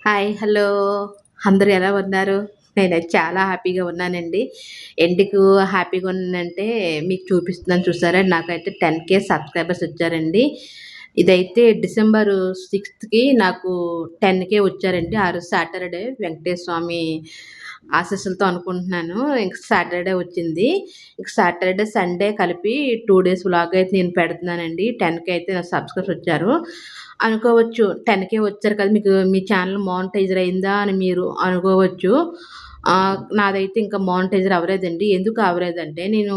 Hi. Hello. అందరూ ఎలా ఉన్నారు? నేనైతే చాలా హ్యాపీగా ఉన్నానండి. ఎందుకు హ్యాపీగా ఉన్నానంటే మీకు చూపిస్తున్నాను చూసారా? నాకైతే 10,000 సబ్‌స్క్రైబర్స్ వచ్చారండి. ఇదైతే డిసెంబర్ 6థ్‌కి నాకు 10,000 వచ్చారండి. ఆ రోజు సాటర్‌డే వెంకటేశ్వర స్వామి ఆశీస్సులతో అనుకుంటున్నాను. ఇంక సాటర్‌డే వచ్చింది. ఇంక సాటర్‌డే, సండే కలిపి 2 డేస్ వ్లాగ్ అయితే నేను పెడుతున్నానండి. 10,000 అయితే నాకు సబ్‌స్క్రైబర్స్ వచ్చారు. అనుకోవచ్చు 10,000 వచ్చారు కదా! మీకు మీ ఛానల్ మానిటైజర్ అయిందా అని మీరు అనుకోవచ్చు. నాదైతే ఇంకా మానిటైజర్ అవ్వలేదండి. ఎందుకు అవ్వలేదంటే నేను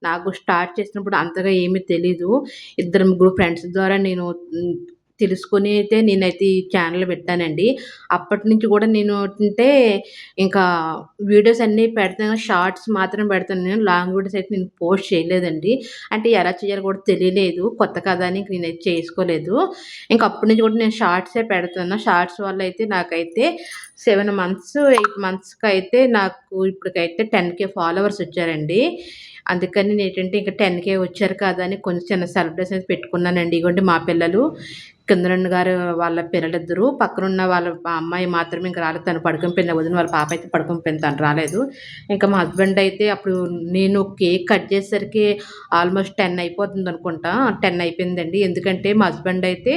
నాకు స్టార్ట్ చేసినప్పుడు అంతగా ఏమీ తెలీదు. ఇద్దరు, ముగ్గురు ఫ్రెండ్స్ ద్వారా నేను తెలుసుకొని అయితే నేనైతే ఈ ఛానల్ పెట్టానండి. అప్పటినుంచి కూడా నేను అంటే ఇంకా వీడియోస్ అన్నీ పెడతాను. షార్ట్స్ మాత్రం పెడతాను నేను. లాంగ్ వీడియోస్ అయితే నేను పోస్ట్ చేయలేదండి. అంటే ఎలా చేయాలో కూడా తెలియలేదు. కొత్త కదా అని నేనైతే చేసుకోలేదు. ఇంక అప్పటి నుంచి కూడా నేను షార్ట్సే పెడుతున్నా. షార్ట్స్ వల్ల అయితే నాకైతే 7 మంత్స్, 8 మంత్స్‌కైతే నాకు ఇప్పటికైతే 10,000 ఫాలోవర్స్ వచ్చారండి. అందుకని నేంటంటే ఇంక 10,000 వచ్చారు కదా అని కొంచెం చిన్న సెలబ్రేషన్ అయితే పెట్టుకున్నానండి. ఇగోండి మా పిల్లలు, కిందనున్న గారు వాళ్ళ పిల్లలిద్దరు, పక్కనున్న వాళ్ళ అమ్మాయి మాత్రమే ఇంక రాలేదు. తను పడుకొని పోయింది. వదిన వాళ్ళ పాప అయితే పడుకొని పోయింది. తను రాలేదు. ఇంకా మా హస్బెండ్ అయితే అప్పుడు నేను కేక్ కట్ చేసేసరికి ఆల్మోస్ట్ 10 అయిపోతుందనుకుంటా. 10 అయిపోయిందండి. ఎందుకంటే మా హస్బెండ్ అయితే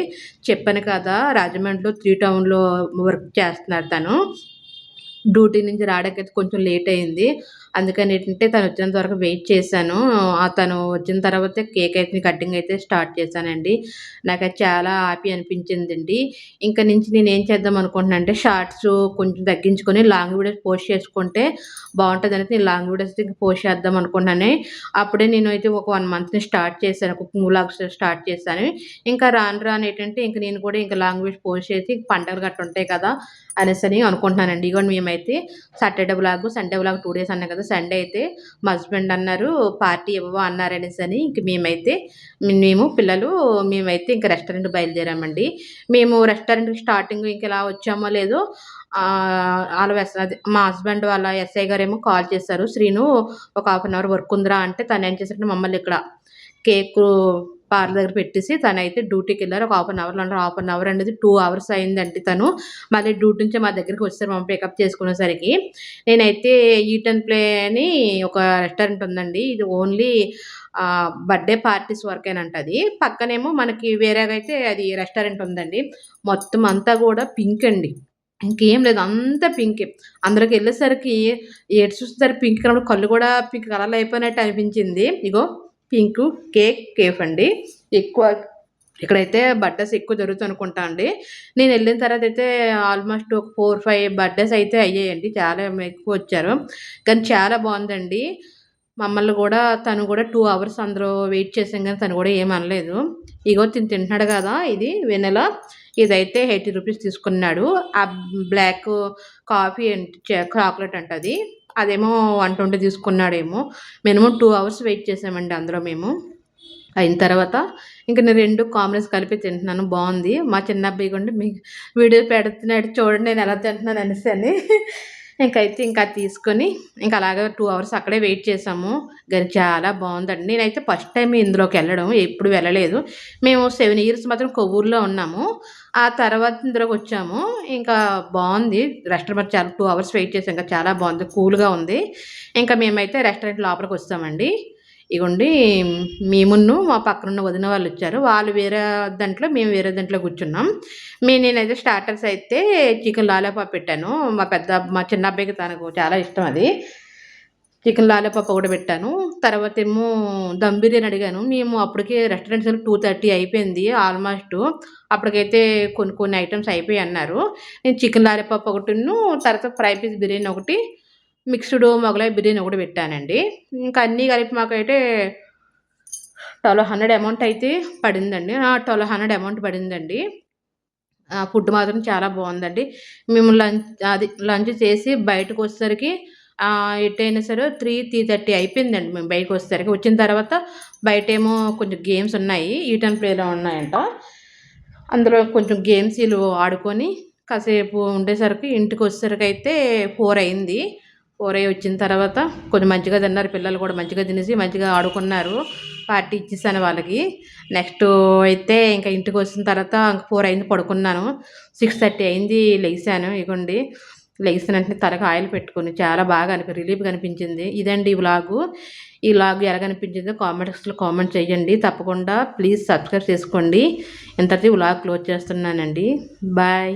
చెప్పాను కదా! రాజమండ్రిలో 3 టౌన్‌లో వర్క్ చేస్తున్నాడు తను. డ్యూటీ నుంచి రావడానికైతే కొంచెం లేట్ అయింది. అందుకనేంటంటే తనొచ్చేంత వరకు వెయిట్ చేశాను. తను వచ్చిన తర్వాతే కేక్ అయితే కటింగ్ అయితే స్టార్ట్ చేశానండి. నాకది చాలా హ్యాపీ అనిపించిందండి. ఇంక నుంచి నేనేం చేద్దాం అనుకుంటున్నానంటే షార్ట్స్ కొంచెం తగ్గించుకొని లాంగ్ వీడియోస్ పోస్ట్ చేసుకుంటే బావుంటదనేసి నేను లాంగ్ వీడియోస్ పోస్ట్ చేద్దాం అనుకుంటున్నాను. అప్పుడే నేనైతే ఒక 1 మంత్‌ని స్టార్ట్ చేశాను. కుకింగ్ వ్లాగ్స్ స్టార్ట్ చేశాను. ఇంకా రాను రాను ఏంటంటే ఇంక నేను కూడా ఇంక లాంగ్ వీడియోస్ పోస్ట్ చేసి పండగలు గట్టా ఉంటాయి కదా! అనేసని అనుకుంటున్నానండి. ఇగోండి మేమైతే Saturday vlog, Sunday vlog 2 days అన్నా కదా! సండే అయితే మా హస్బెండ్ అన్నారు పార్టీ ఇవ్వవా అన్నారనేసని ఇంక మేము పిల్లలు మేమైతే ఇంక రెస్టారెంట్‌కి బయలుదేరామండి. మేము రెస్టారెంట్‌కి స్టార్టింగ్ ఇంక ఇలా వచ్చామో లేదో అదే మా హస్బెండ్ వాళ్ళ ఎస్ఐ గారేమో కాల్ చేశారు. "శ్రీను ఒక హాఫ్ అన్ అవర్ వర్క్ ఉందిరా" అంటే తనేం చేశారంటే మమ్మల్ని ఇక్కడ కేకు పార్లర్ దగ్గర పెట్టేసి తనైతే డ్యూటీకెళ్లారు. ఒక హాఫ్ అన్ అవర్‌లో అంటే హాఫ్ అన్ అవర్ అనేది 2 అవర్స్ అయిందండి తను. మళ్ళీ డ్యూటీ నుంచి మా దగ్గరికి వచ్చేసారు మమ్మల్ని పికప్ చేసుకునేసరికి. నేనైతే ఈట్ అండ్ ప్లే అని ఒక రెస్టారెంట్ ఉందండి. ఇది ఓన్లీ బర్త్‌డే పార్టీస్ వరకేనంట అది. పక్కనేమో మనకి వేరేగా అయితే అది రెస్టారెంట్ ఉందండి. మొత్తం అంతా గూడా పింక్ అండి. ఇంకేం లేదు. అంతా పింకే. అందులోకెళ్ళేసరికి ఎటు చూసేసరికి పింక్ కనబడి కళ్ళు గూడా పింక్ కలర్‌లో అయిపోయినట్టు అనిపించింది. ఇగో పింకు కేఫ్ అండి. ఎక్కువ ఇక్కడైతే బర్త్‌డేస్ ఎక్కువ జరుగుతాయనుకుంటా అండి. నేనెళ్ళిన తర్వాతయితే ఆల్మోస్ట్ ఒక 4, 5 బర్త్‌డేస్ అయితే అయ్యాయండి. చాలా ఎక్కువొచ్చారు. కానీ చాలా బావుందండి. మమ్మల్ని గూడా తను గూడా 2 అవర్స్ అందులో వెయిట్ చేసాం గానీ తను గూడా ఏమనలేదు. ఇగో తింటున్నాడు గదా! ఇది వెన్నెలా. ఇదైతే రూ. 80 తీసుకున్నాడు. బ్లాక్ కాఫీ చాక్లేట్ అంట అది. అదేమో 120 తీసుకున్నాడేమో. మినిమమ్ 2 అవర్స్ వెయిట్ చేసామండి అందులో మేము. అయిన తర్వాత ఇంక నేను 2 కాంబినేషన్ కలిపి తింటున్నాను. బావుంది. మా చిన్నబ్బాయి గూడా మీకు వీడియో పెడుతున్నాడు చూడండి నేనెలా తింటున్నాను అనేసని. ఇంకైతే ఇంకా అది తీసుకొని ఇంక అలాగా 2 అవర్స్ అక్కడే వెయిట్ చేసాము. గానీ చాలా బావుందండి. నేనైతే ఫస్ట్ టైమ్ ఇందులోకెళ్ళడం. ఎప్పుడు వెళ్ళలేదు. మేము 7 ఇయర్స్ మాత్రం కొవ్వూరులో ఉన్నాము. ఆ తర్వాత ఇందులోకొచ్చాము. ఇంకా బావుంది. రెస్టారెంట్ చాలా 2 అవర్స్ వెయిట్ చేసాం కదా! చాలా బావుంది. కూల్‌గా ఉంది. ఇంకా మేమైతే రెస్టారెంట్ లోపలికొచ్చేసామండి. ఇగోండి మా పక్కనున్న వదిన వాళ్ళొచ్చారు. వాళ్ళు వేరే దాంట్లో, మేము వేరే దాంట్లో కూర్చున్నాం. నేనైతే స్టార్టర్స్ అయితే చికెన్ లాలీపాప్ పెట్టాను. మా చిన్న అబ్బాయికి తనకు చాలా ఇష్టం అది. చికెన్ లాలీపాప్ ఒకటి పెట్టాను. తర్వాతేమో దమ్ బిర్యానీ అడిగాను. మేము అప్పటికే రెస్టారెంట్స్ 2:30 అయిపోయింది ఆల్మోస్టు. అప్పటికైతే కొన్ని కొన్ని ఐటెమ్స్ అయిపోయాయన్నారు. నేను చికెన్ లాలీపాప్ ఒకటిను, తర్వాత ఫ్రై పీస్ బిర్యానీ ఒకటి, మిక్స్‌డ్ మొగలాయి బిర్యానీ ఒకటి పెట్టానండి. ఇంకా అన్నీ కలిపి మాకైతే 1200 అమౌంట్ అయితే పడిందండి. 1200 అమౌంట్ పడిందండి. ఫుడ్ మాత్రం చాలా బావుందండి. మేము లంచ్ చేసి బయటకొచ్చేసరికి ఎటైనా సరే 3:30 అయిపోయిందండి మేము బయటకొచ్చేసరికి. వచ్చిన తర్వాత బయటేమో కొంచెం గేమ్స్ ఉన్నాయి. ఈట్ అండ్ ప్లేలో ఉన్నాయంట. అందులో కొంచెం గేమ్స్ ఈళ్ళు ఆడుకొని కాసేపు ఉండేసరికి ఇంటికొచ్చేసరికయితే 4 అయింది. 4 అయ్యి వచ్చిన తర్వాత కొంచెం మంచిగా తిన్నారు పిల్లలు కూడా మంచిగా తినేసి మంచిగా ఆడుకున్నారు. పార్టీ ఇచ్చేసాను వాళ్ళకి. నెక్స్ట్ అయితే ఇంకా ఇంటికి వచ్చిన తర్వాత 4 అయింది పడుకున్నాను. 6:30 అయింది లెగిసాను. ఇగోండి లెగిసిన వెంటనే తలకి ఆయిల్ పెట్టుకొని చాలా బాగా రిలీఫ్‌గా అనిపించింది. ఇదండి ఈ వ్లాగు. ఈ వ్లాగ్ ఎలాగనిపించిందో కామెంట్స్‌లో కామెంట్ చేయండి. తప్పకుండా ప్లీజ్ సబ్స్క్రైబ్ చేసుకోండి. ఇంతటితో వ్లాగ్ క్లోజ్ చేస్తున్నానండి. బాయ్.